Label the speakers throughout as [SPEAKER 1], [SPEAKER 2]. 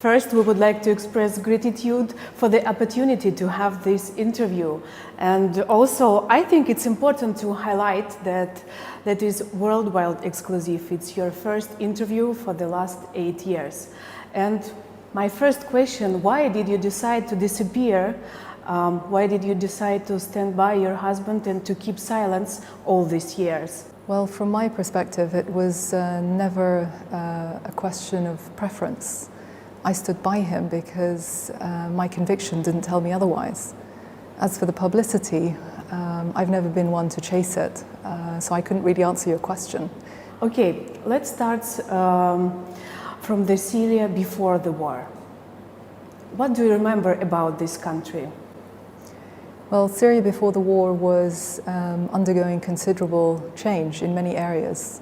[SPEAKER 1] First, we would like to express gratitude for the opportunity to have this interview. And also, I think it's important to highlight that is worldwide exclusive. It's your first interview for the last 8 years. And my first question, why did you decide to disappear? Why did you decide to stand by your husband and to keep silence all these years?
[SPEAKER 2] Well, from my perspective, it was never a question of preference. I stood by him because my conviction didn't tell me otherwise. As for the publicity, I've never been one to chase it, so I couldn't really answer your question.
[SPEAKER 1] Okay, let's start from the Syria before the war. What do you remember about this country?
[SPEAKER 2] Well, Syria before the war was undergoing considerable change in many areas.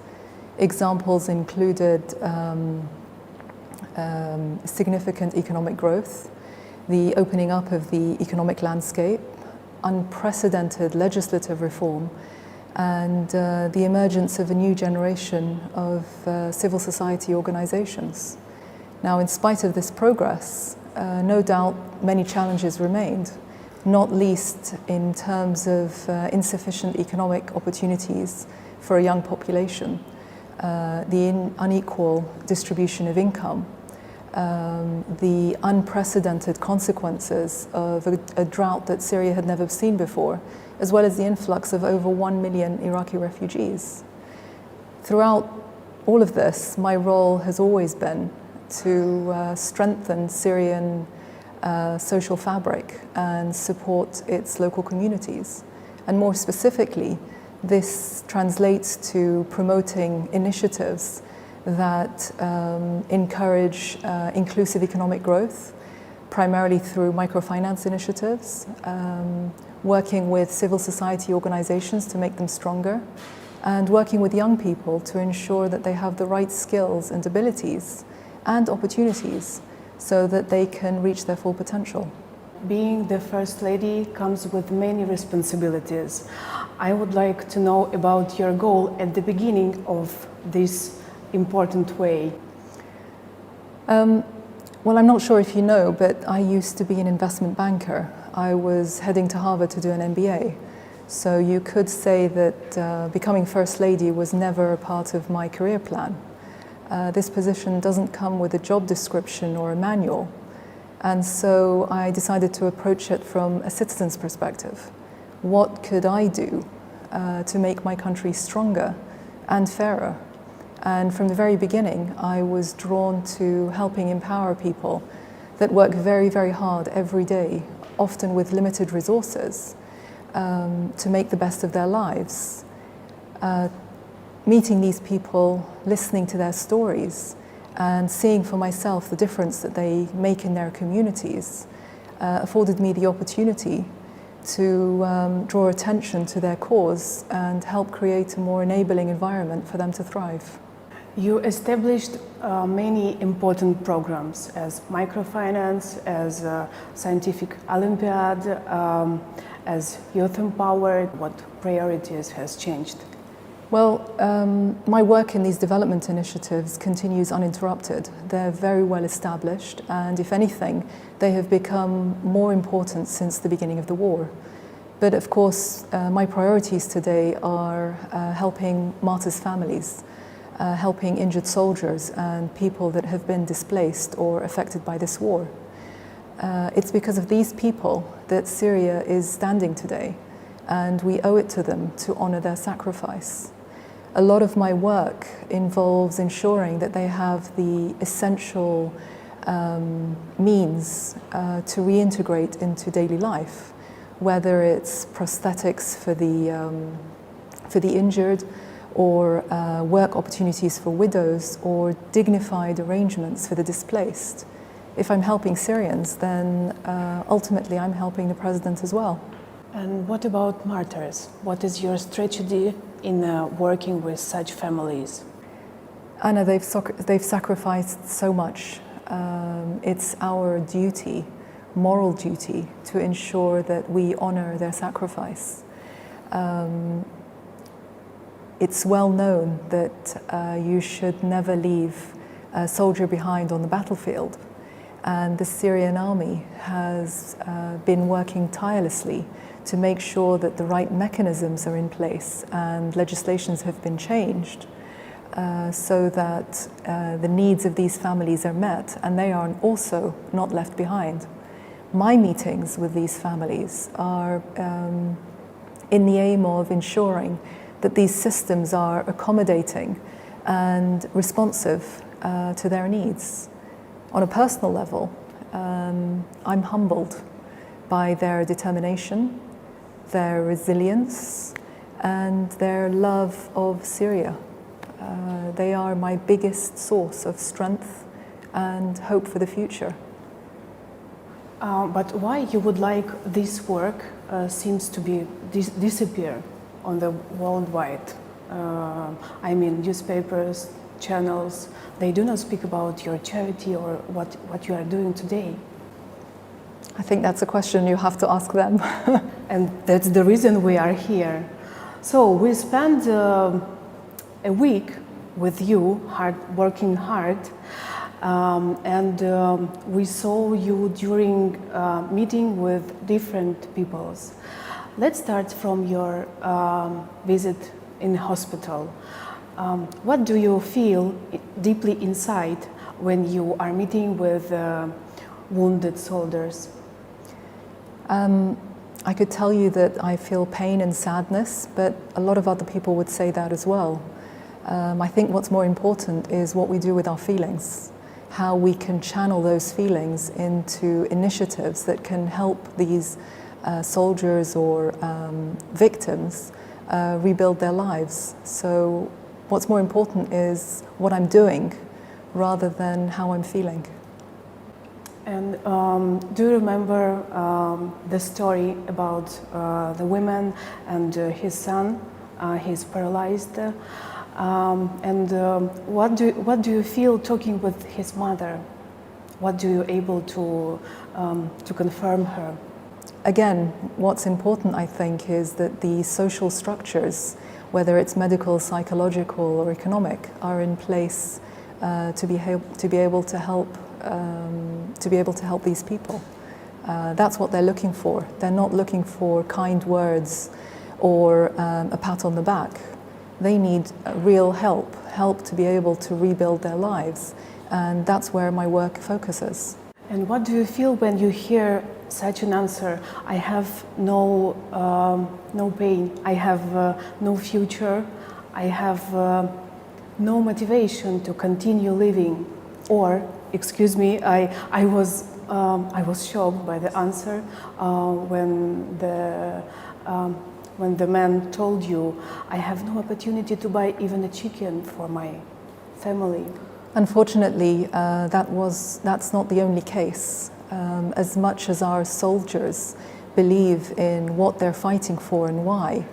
[SPEAKER 2] Examples included significant economic growth, the opening up of the economic landscape, unprecedented legislative reform, and the emergence of a new generation of civil society organizations. Now, in spite of this progress, no doubt many challenges remained, not least in terms of insufficient economic opportunities for a young population, the unequal distribution of income, the unprecedented consequences of a drought that Syria had never seen before, as well as the influx of over 1 million Iraqi refugees. Throughout all of this, my role has always been to strengthen Syrian social fabric and support its local communities. And more specifically, this translates to promoting initiatives that encourage inclusive economic growth, primarily through microfinance initiatives, working with civil society organizations to make them stronger, and working with young people to ensure that they have the right skills and abilities and opportunities so that they can reach their full potential.
[SPEAKER 1] Being the First Lady comes with many responsibilities. I would like to know about your goal at the beginning of this important way.
[SPEAKER 2] Well, I'm not sure if you know, but I used to be an investment banker. I was heading to Harvard to do an MBA. So you could say that becoming First Lady was never a part of my career plan. This position doesn't come with a job description or a manual. And so I decided to approach it from a citizen's perspective. What could I do to make my country stronger and fairer? And from the very beginning, I was drawn to helping empower people that work very, very hard every day, often with limited resources, to make the best of their lives. Meeting these people, listening to their stories, and seeing for myself the difference that they make in their communities afforded me the opportunity to draw attention to their cause and help create a more enabling environment for them to thrive.
[SPEAKER 1] You established many important programs as microfinance, as scientific Olympiad, as youth empowered. What priorities has changed?
[SPEAKER 2] Well, my work in these development initiatives continues uninterrupted. They're very well established, and if anything, they have become more important since the beginning of the war. But of course, my priorities today are helping martyrs' families, helping injured soldiers and people that have been displaced or affected by this war. It's because of these people that Syria is standing today, and we owe it to them to honor their sacrifice. A lot of my work involves ensuring that they have the essential means to reintegrate into daily life, whether it's prosthetics for the injured, or work opportunities for widows, or dignified arrangements for the displaced. If I'm helping Syrians, then ultimately I'm helping the president as well.
[SPEAKER 1] And what about martyrs? What is your strategy in working with such families?
[SPEAKER 2] Anna, they've sacrificed so much. It's our duty, moral duty, to ensure that we honor their sacrifice. It's well known that you should never leave a soldier behind on the battlefield. And the Syrian army has been working tirelessly to make sure that the right mechanisms are in place and legislations have been changed so that the needs of these families are met and they are also not left behind. My meetings with these families are in the aim of ensuring that these systems are accommodating and responsive to their needs. On a personal level, I'm humbled by their determination, their resilience, and their love of Syria. They are my biggest source of strength and hope for the future.
[SPEAKER 1] But why you would like this work seems to be disappear on the worldwide? I mean, newspapers, channels, they do not speak about your charity or what you are doing today.
[SPEAKER 2] I think that's a question you have to ask them.
[SPEAKER 1] And that's the reason we are here. So we spent a week with you, working hard, and we saw you during meeting with different peoples. Let's start from your visit in hospital. What do you feel deeply inside when you are meeting with wounded soldiers?
[SPEAKER 2] I could tell you that I feel pain and sadness, but a lot of other people would say that as well. I think what's more important is what we do with our feelings, how we can channel those feelings into initiatives that can help these soldiers or victims rebuild their lives. So what's more important is what I'm doing rather than how I'm feeling.
[SPEAKER 1] And do you remember the story about the woman and his son? He's paralyzed. What do you feel talking with his mother? What do you able to confirm her?
[SPEAKER 2] Again, what's important, I think, is that the social structures, whether it's medical, psychological, or economic, are in place to be able to help these people. That's what they're looking for. They're not looking for kind words or a pat on the back. They need real help to be able to rebuild their lives, and that's where my work focuses.
[SPEAKER 1] And what do you feel when you hear such an answer? I have no pain, I have no future, I have no motivation to continue living. Or, excuse me, I was shocked by the answer when the man told you, I have no opportunity to buy even a chicken for my family.
[SPEAKER 2] Unfortunately, that's not the only case. As much as our soldiers believe in what they're fighting for and why,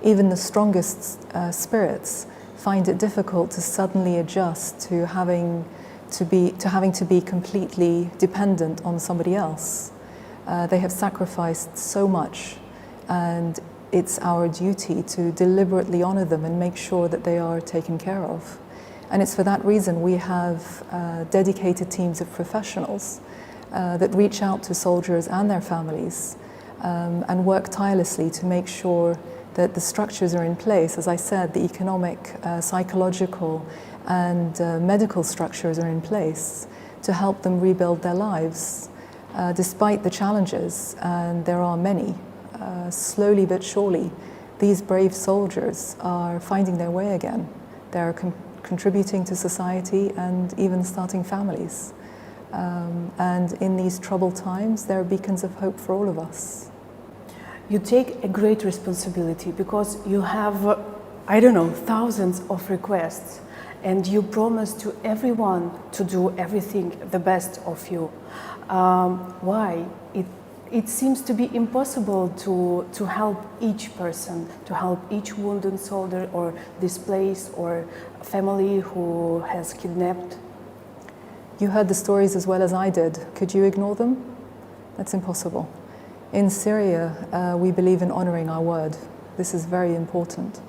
[SPEAKER 2] even the strongest spirits find it difficult to suddenly adjust to having to be completely dependent on somebody else. They have sacrificed so much, and it's our duty to deliberately honor them and make sure that they are taken care of. And it's for that reason we have dedicated teams of professionals that reach out to soldiers and their families and work tirelessly to make sure that the structures are in place. As I said, the economic, psychological, and medical structures are in place to help them rebuild their lives. Despite the challenges, and there are many, slowly but surely, these brave soldiers are finding their way again. They're contributing to society and even starting families. And in these troubled times, there are beacons of hope for all of us.
[SPEAKER 1] You take a great responsibility because you have, I don't know, thousands of requests, and you promise to everyone to do everything the best of you. Why? It seems to be impossible to help each person, to help each wounded soldier or displaced or family who has kidnapped.
[SPEAKER 2] You heard the stories as well as I did. Could you ignore them? That's impossible. In Syria, we believe in honoring our word. This is very important.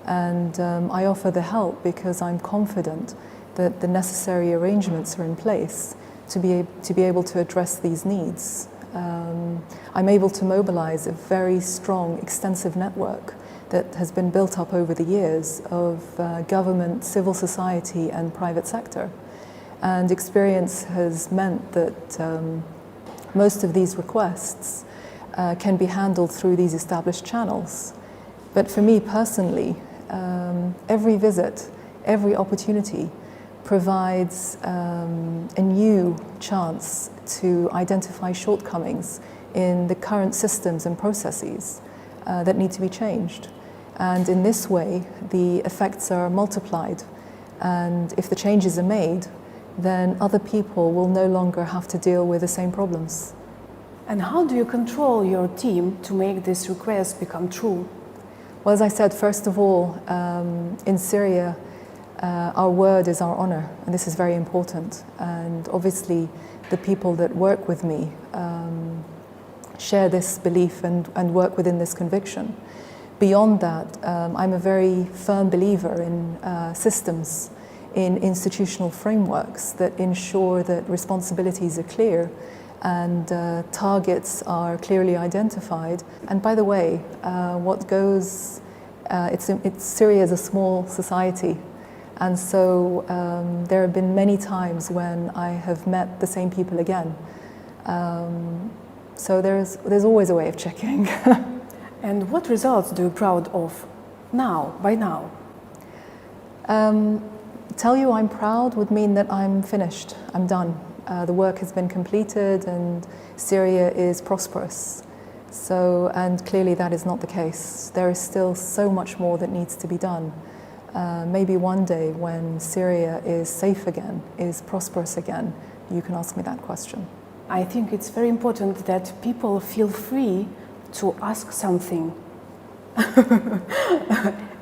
[SPEAKER 2] And I offer the help because I'm confident that the necessary arrangements are in place to be able to address these needs. I'm able to mobilize a very strong, extensive network that has been built up over the years of government, civil society and private sector. And experience has meant that most of these requests can be handled through these established channels. But for me personally, every visit, every opportunity provides a new chance to identify shortcomings in the current systems and processes that need to be changed. And in this way, the effects are multiplied. And if the changes are made, then other people will no longer have to deal with the same problems.
[SPEAKER 1] And how do you control your team to make this request become true?
[SPEAKER 2] Well, as I said, first of all, in Syria, our word is our honor, and this is very important. And obviously, the people that work with me share this belief and work within this conviction. Beyond that, I'm a very firm believer in systems, in institutional frameworks that ensure that responsibilities are clear and targets are clearly identified. And by the way, Syria is a small society, and so there have been many times when I have met the same people again. So there's always a way of checking.
[SPEAKER 1] And what results do you proud of by now?
[SPEAKER 2] Tell you I'm proud would mean that I'm finished, I'm done. The work has been completed and Syria is prosperous. And clearly that is not the case. There is still so much more that needs to be done. Maybe one day when Syria is safe again, is prosperous again, you can ask me that question.
[SPEAKER 1] I think it's very important that people feel free to ask something.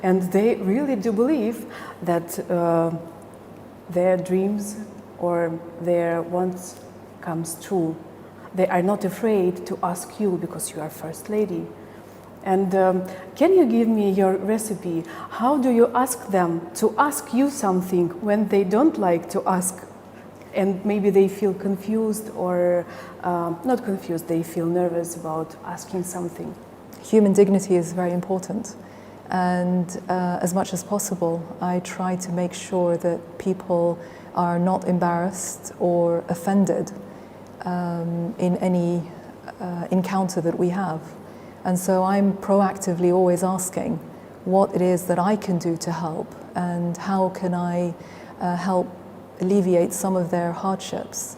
[SPEAKER 1] And they really do believe that their dreams or their wants comes true. They are not afraid to ask you because you are First Lady. And can you give me your recipe? How do you ask them to ask you something when they don't like to ask? And maybe they feel confused or not confused, they feel nervous about asking something.
[SPEAKER 2] Human dignity is very important. And as much as possible, I try to make sure that people are not embarrassed or offended in any encounter that we have. And so I'm proactively always asking what it is that I can do to help and how can I help alleviate some of their hardships.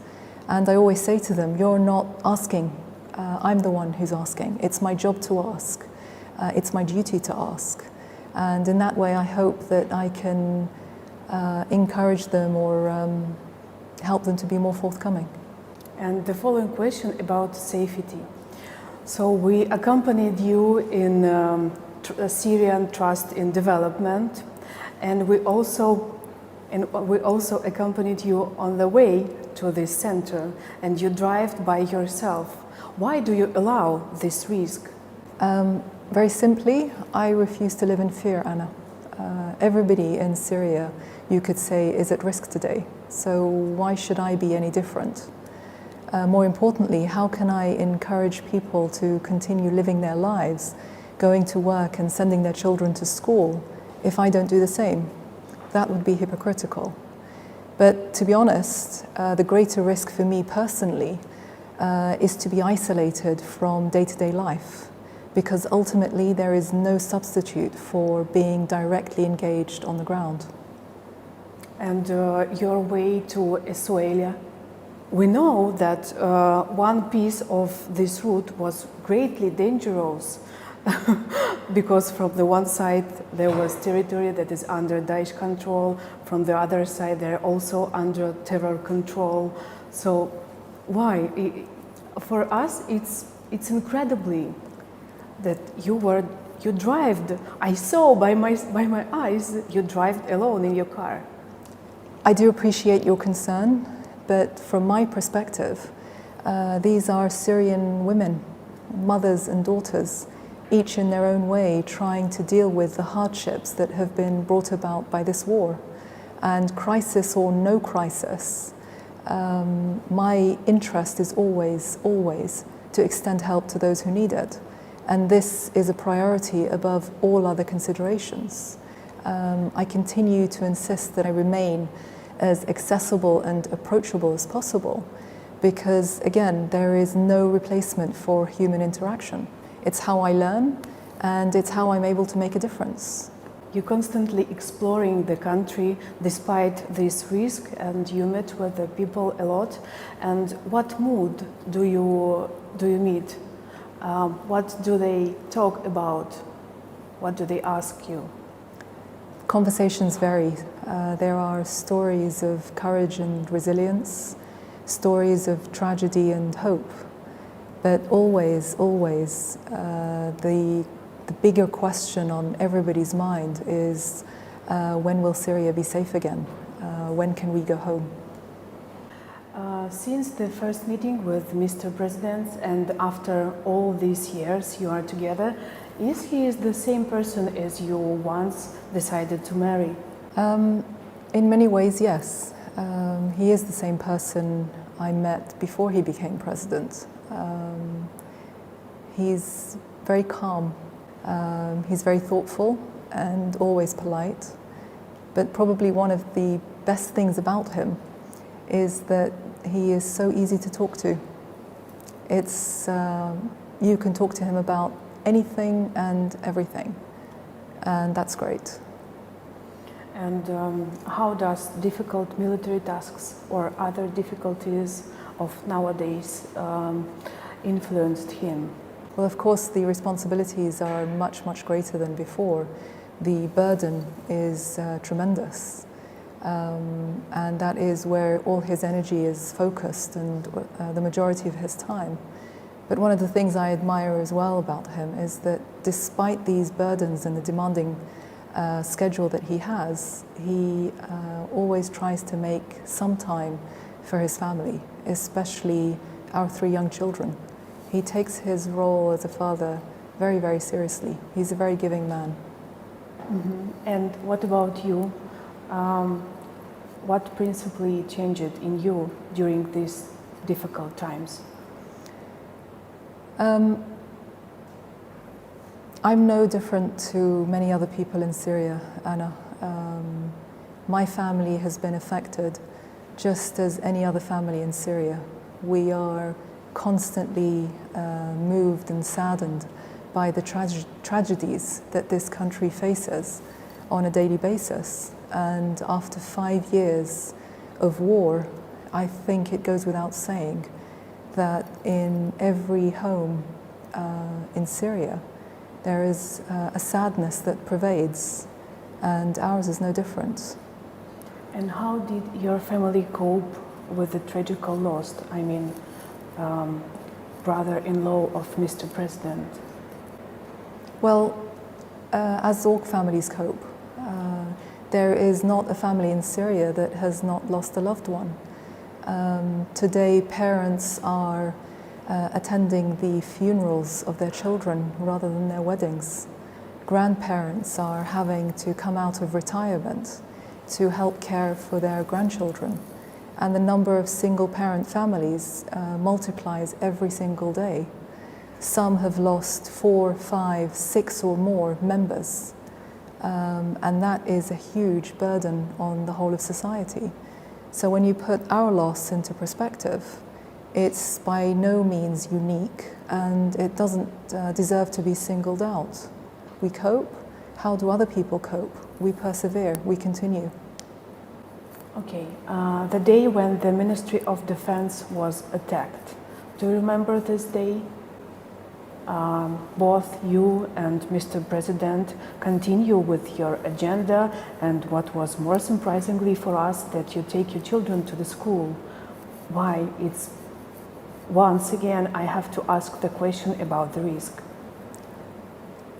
[SPEAKER 2] And I always say to them, you're not asking, I'm the one who's asking. It's my job to ask. It's my duty to ask. And in that way, I hope that I can encourage them or help them to be more forthcoming.
[SPEAKER 1] And the following question about safety. So we accompanied you in Syrian Trust in Development, and we also accompanied you on the way to this center, and you drive by yourself. Why do you allow this risk?
[SPEAKER 2] Very simply, I refuse to live in fear, Anna. Everybody in Syria, you could say, is at risk today. So why should I be any different? More importantly, how can I encourage people to continue living their lives, going to work and sending their children to school, if I don't do the same? That would be hypocritical. But to be honest, the greater risk for me personally is to be isolated from day-to-day life, because ultimately there is no substitute for being directly engaged on the ground. And
[SPEAKER 1] your way to Esuelia? We know that one piece of this route was greatly dangerous because from the one side there was territory that is under Daesh control, from the other side they're also under terror control. So why? For us it's incredibly that you drove. I saw by my eyes you drove alone in your car.
[SPEAKER 2] I do appreciate your concern. But from my perspective, these are Syrian women, mothers and daughters, each in their own way trying to deal with the hardships that have been brought about by this war. And crisis or no crisis, my interest is always to extend help to those who need it. And this is a priority above all other considerations. I continue to insist that I remain as accessible and approachable as possible because, again, there is no replacement for human interaction. It's how I learn and it's how I'm able to make a difference.
[SPEAKER 1] You're constantly exploring the country despite this risk, and you met with the people a lot. And what mood do you meet? What do they talk about? What do they ask you?
[SPEAKER 2] Conversations vary. There are stories of courage and resilience, stories of tragedy and hope, but always, the bigger question on everybody's mind is when will Syria be safe again? When can we go home?
[SPEAKER 1] Since the first meeting with Mr. President and after all these years you are together, is he the same person as you once decided to marry?
[SPEAKER 2] In many ways, yes. He is the same person I met before he became president. He's very calm. He's very thoughtful and always polite. But probably one of the best things about him is that he is so easy to talk to. It's, you can talk to him about anything and everything, and that's great.
[SPEAKER 1] And how does difficult military tasks or other difficulties of nowadays influenced him?
[SPEAKER 2] Well, of course, the responsibilities are much greater than before. The burden is tremendous. And that is where all his energy is focused and the majority of his time. But one of the things I admire as well about him is that despite these burdens and the demanding schedule that he has, he always tries to make some time for his family, especially our 3 young children. He takes his role as a father very seriously. He's a very giving man.
[SPEAKER 1] Mm-hmm. And what about you? What principally changed in you during these difficult times?
[SPEAKER 2] I'm no different to many other people in Syria, Anna. My family has been affected just as any other family in Syria. We are constantly moved and saddened by the tragedies that this country faces on a daily basis. And after 5 years of war, I think it goes without saying that in every home in Syria, there is a sadness that pervades, and ours is no different.
[SPEAKER 1] And how did your family cope with the tragic loss? I mean, brother-in-law of Mr. President.
[SPEAKER 2] Well, as all families cope, there is not a family in Syria that has not lost a loved one. Today, parents are attending the funerals of their children rather than their weddings. Grandparents are having to come out of retirement to help care for their grandchildren. And the number of single-parent families multiplies every single day. Some have lost 4, 5, 6 or more members. And that is a huge burden on the whole of society. So when you put our loss into perspective, it's by no means unique, and it doesn't deserve to be singled out. We cope. How do other people cope? We persevere, we continue.
[SPEAKER 1] Okay, the day when the Ministry of Defense was attacked, do you remember this day? Both you and Mr. President continue with your agenda, and what was more surprisingly for us, that you take your children to the school. Why? It's once again I have to ask the question about the risk.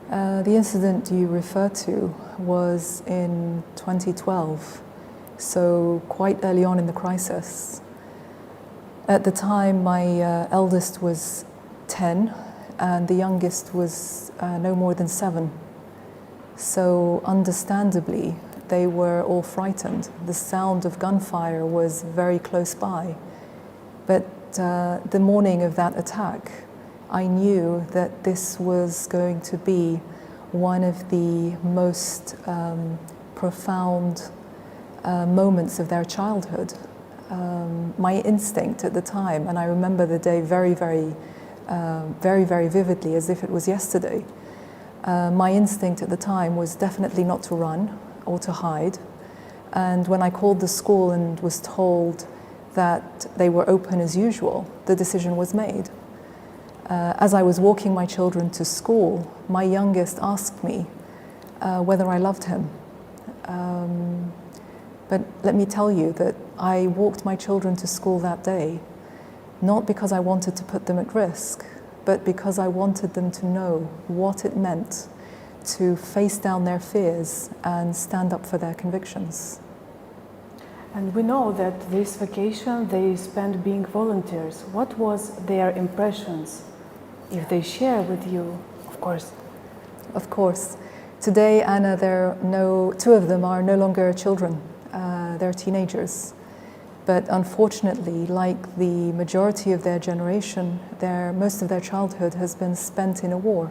[SPEAKER 2] The incident you refer to was in 2012, so quite early on in the crisis. At the time, my eldest was 10 and the youngest was no more than 7. So understandably, they were all frightened. The sound of gunfire was very close by. But the morning of that attack, I knew that this was going to be one of the most profound moments of their childhood. My instinct at the time, and I remember the day very vividly, as if it was yesterday. My instinct at the time was definitely not to run or to hide. And when I called the school and was told that they were open as usual, the decision was made. As I was walking my children to school, my youngest asked me whether I loved him. But let me tell you that I walked my children to school that day, not because I wanted to put them at risk, but because I wanted them to know what it meant to face down their fears and stand up for their convictions.
[SPEAKER 1] And we know that this vacation they spent being volunteers. What was their impressions, if they share with you, of course?
[SPEAKER 2] Of course. Today, Anna, two of them are no longer children. They're teenagers. But unfortunately, like the majority of their generation, most of their childhood has been spent in a war.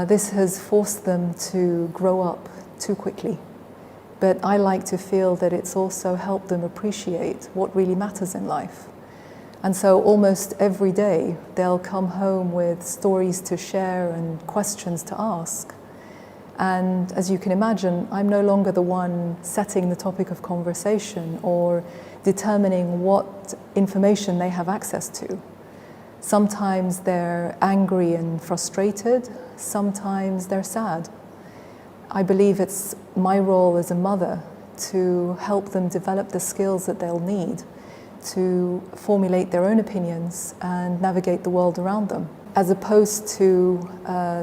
[SPEAKER 2] This has forced them to grow up too quickly. But I like to feel that it's also helped them appreciate what really matters in life. And so almost every day, they'll come home with stories to share and questions to ask. And as you can imagine, I'm no longer the one setting the topic of conversation or determining what information they have access to. Sometimes they're angry and frustrated, sometimes they're sad. I believe it's my role as a mother to help them develop the skills that they'll need to formulate their own opinions and navigate the world around them, as opposed to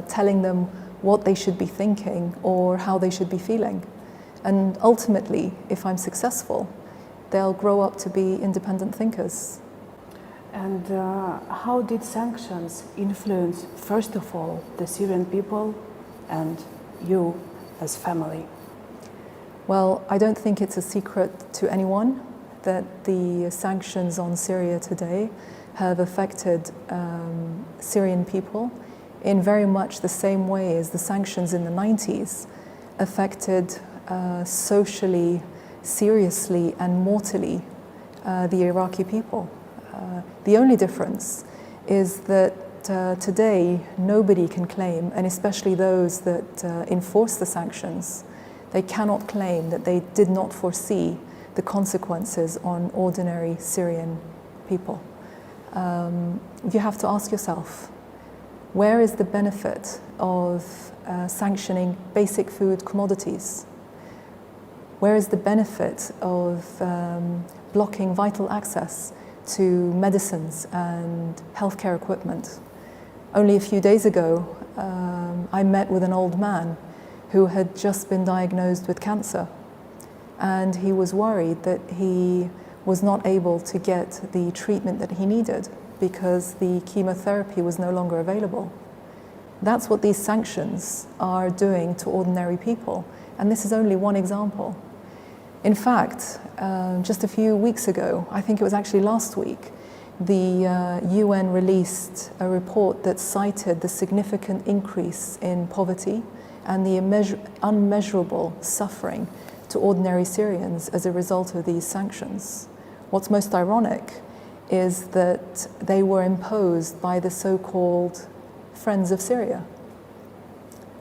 [SPEAKER 2] telling them what they should be thinking or how they should be feeling. And ultimately, if I'm successful, they'll grow up to be independent thinkers.
[SPEAKER 1] And how did sanctions influence, first of all, the Syrian people and you as family?
[SPEAKER 2] Well, I don't think it's a secret to anyone that the sanctions on Syria today have affected Syrian people in very much the same way as the sanctions in the 90s affected socially, seriously and mortally the Iraqi people. The only difference is that today nobody can claim, and especially those that enforce the sanctions, they cannot claim that they did not foresee the consequences on ordinary Syrian people. You have to ask yourself, where is the benefit of sanctioning basic food commodities? Where is the benefit of blocking vital access to medicines and healthcare equipment? Only a few days ago, I met with an old man who had just been diagnosed with cancer. And he was worried that he was not able to get the treatment that he needed because the chemotherapy was no longer available. That's what these sanctions are doing to ordinary people. And this is only one example. In fact, just a few weeks ago, I think it was actually last week, the UN released a report that cited the significant increase in poverty and the unmeasurable suffering to ordinary Syrians as a result of these sanctions. What's most ironic is that they were imposed by the so-called Friends of Syria.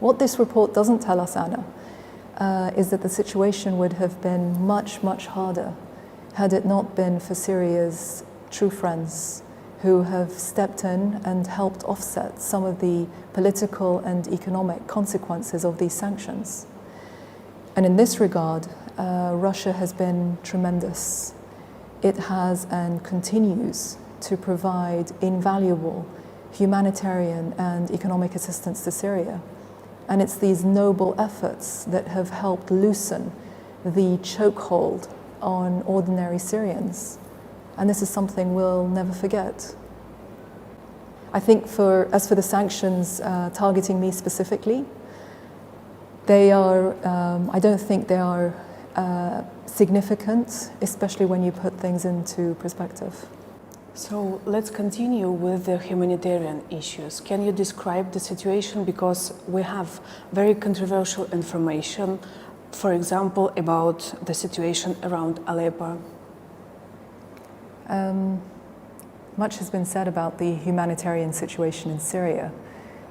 [SPEAKER 2] What this report doesn't tell us, Anna, is that the situation would have been much, much harder had it not been for Syria's true friends who have stepped in and helped offset some of the political and economic consequences of these sanctions. And in this regard, Russia has been tremendous. It has and continues to provide invaluable humanitarian and economic assistance to Syria. And it's these noble efforts that have helped loosen the chokehold on ordinary Syrians. And this is something we'll never forget. I think as for the sanctions targeting me specifically, I don't think they are significant, especially when you put things into perspective.
[SPEAKER 1] So let's continue with the humanitarian issues. Can you describe the situation? Because we have very controversial information, for example, about the situation around Aleppo.
[SPEAKER 2] Much has been said about the humanitarian situation in Syria,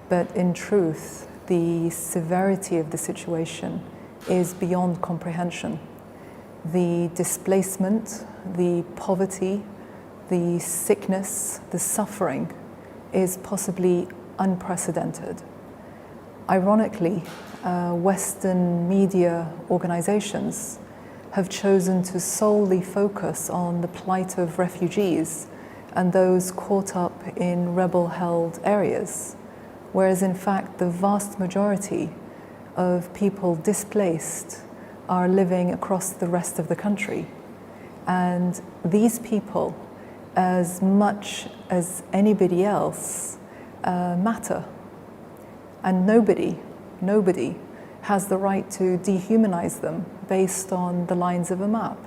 [SPEAKER 2] but in truth, the severity of the situation is beyond comprehension. The displacement, the poverty, the sickness, the suffering is possibly unprecedented. Ironically, Western media organizations have chosen to solely focus on the plight of refugees and those caught up in rebel-held areas, whereas in fact the vast majority of people displaced are living across the rest of the country. And these people, as much as anybody else, matter. And nobody has the right to dehumanize them based on the lines of a map.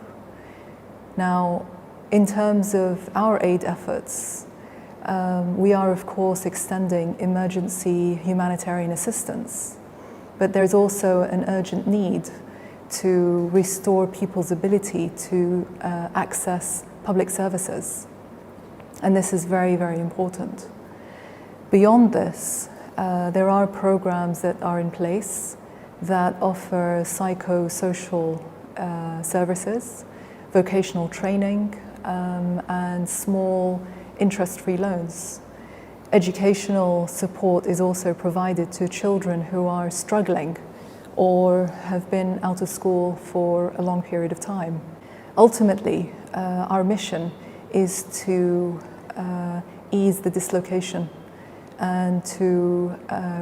[SPEAKER 2] Now, in terms of our aid efforts, we are of course extending emergency humanitarian assistance, but there's also an urgent need to restore people's ability to access public services. And this is very, very important. Beyond this, there are programs that are in place that offer psychosocial services, vocational training, and small interest-free loans. Educational support is also provided to children who are struggling or have been out of school for a long period of time. Ultimately, our mission is to ease the dislocation and to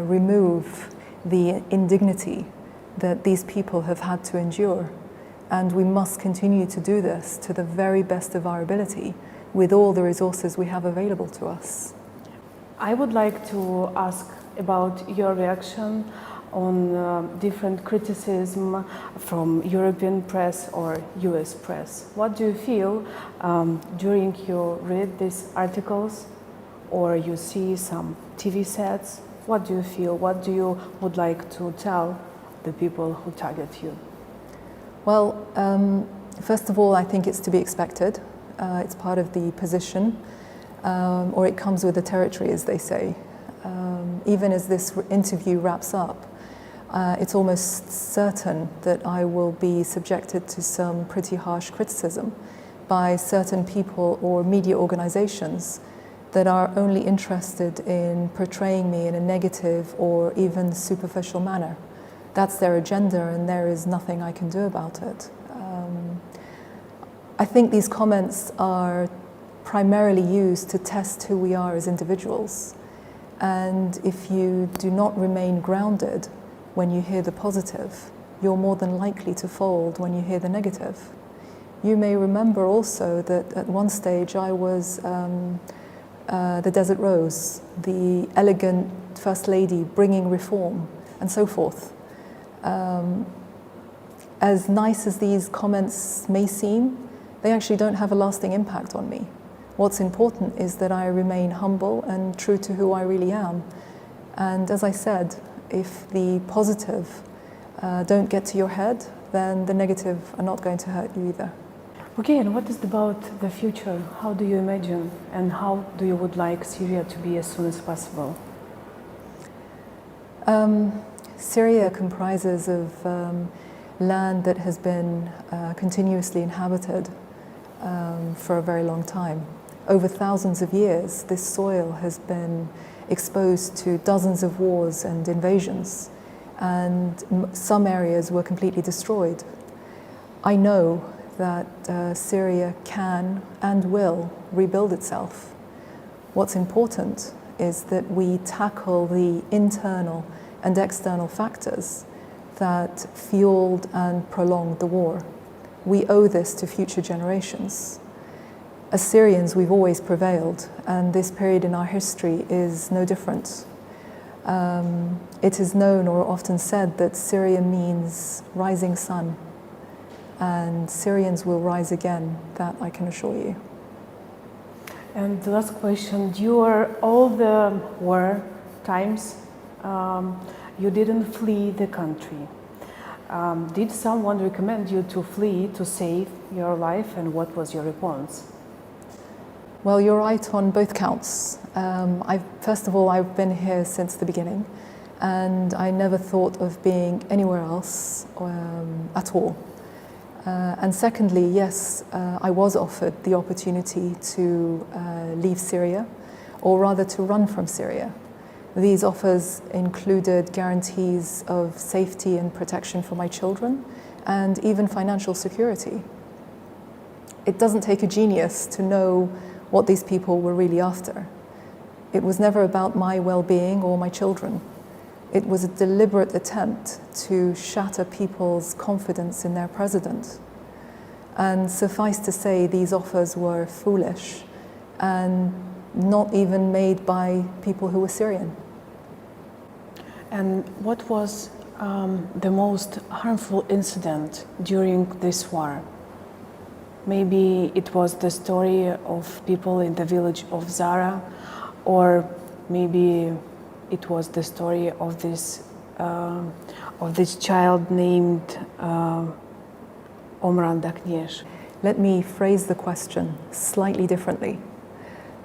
[SPEAKER 2] remove the indignity that these people have had to endure. And we must continue to do this to the very best of our ability with all the resources we have available to us.
[SPEAKER 1] I would like to ask about your reaction on different criticism from European press or US press. What do you feel during you read these articles or you see some TV sets? What do you feel? What do you would like to tell the people who target you?
[SPEAKER 2] Well, first of all, I think it's to be expected. It's part of the position, or it comes with the territory, as they say. Even as this interview wraps up, it's almost certain that I will be subjected to some pretty harsh criticism by certain people or media organizations that are only interested in portraying me in a negative or even superficial manner. That's their agenda, and there is nothing I can do about it. I think these comments are primarily used to test who we are as individuals. And if you do not remain grounded when you hear the positive, you're more than likely to fold when you hear the negative. You may remember also that at one stage I was the Desert Rose, the elegant First Lady bringing reform, and so forth. As nice as these comments may seem, they actually don't have a lasting impact on me. What's important is that I remain humble and true to who I really am. And as I said, if the positive don't get to your head, then the negative are not going to hurt you either.
[SPEAKER 1] Okay, and what is about the future? How do you imagine and how do you would like Syria to be as soon as possible?
[SPEAKER 2] Syria comprises of land that has been continuously inhabited for a very long time. Over thousands of years, this soil has been exposed to dozens of wars and invasions, and some areas were completely destroyed. I know that Syria can and will rebuild itself. What's important is that we tackle the internal and external factors that fueled and prolonged the war. We owe this to future generations. As Syrians, we've always prevailed, and this period in our history is no different. It is known or often said that Syria means rising sun, and Syrians will rise again, that I can assure you.
[SPEAKER 1] And the last question, during all the war times, you didn't flee the country. Did someone recommend you to flee to save your life, and what was your response?
[SPEAKER 2] Well, you're right on both counts. First of all, I've been here since the beginning, and I never thought of being anywhere else at all. And secondly, yes, I was offered the opportunity to leave Syria, or rather to run from Syria. These offers included guarantees of safety and protection for my children, and even financial security. It doesn't take a genius to know what these people were really after. It was never about my well-being or my children. It was a deliberate attempt to shatter people's confidence in their president. And suffice to say, these offers were foolish and not even made by people who were Syrian.
[SPEAKER 1] And what was the most harmful incident during this war? Maybe it was the story of people in the village of Zara, or maybe it was the story of this child named Omran Dakniesh.
[SPEAKER 2] Let me phrase the question slightly differently.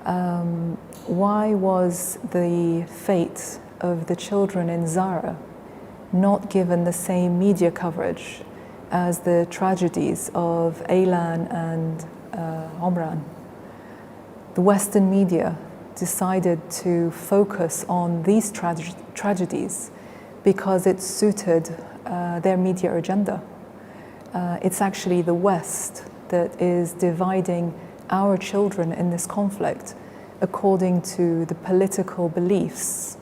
[SPEAKER 2] Why was the fate of the children in Zara not given the same media coverage as the tragedies of Aylan and Omran? The Western media decided to focus on these tragedies because it suited their media agenda. It's actually the West that is dividing our children in this conflict according to the political beliefs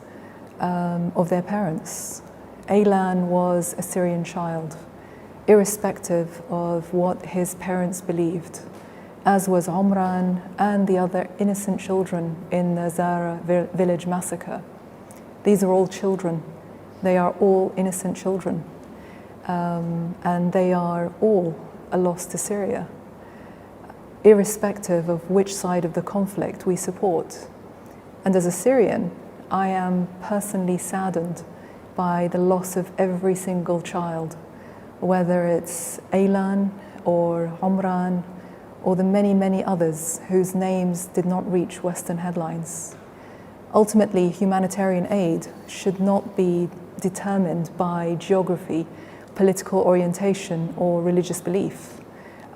[SPEAKER 2] of their parents. Aylan was a Syrian child, irrespective of what his parents believed, as was Omran and the other innocent children in the Zara village massacre. These are all children. They are all innocent children. And they are all a loss to Syria, irrespective of which side of the conflict we support. And as a Syrian, I am personally saddened by the loss of every single child, whether it's Aylan or Omran or the many, many others whose names did not reach Western headlines. Ultimately, humanitarian aid should not be determined by geography, political orientation, or religious belief.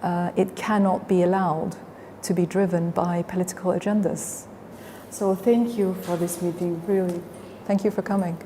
[SPEAKER 2] It cannot be allowed to be driven by political agendas.
[SPEAKER 1] So thank you for this meeting, really.
[SPEAKER 2] Thank you for coming.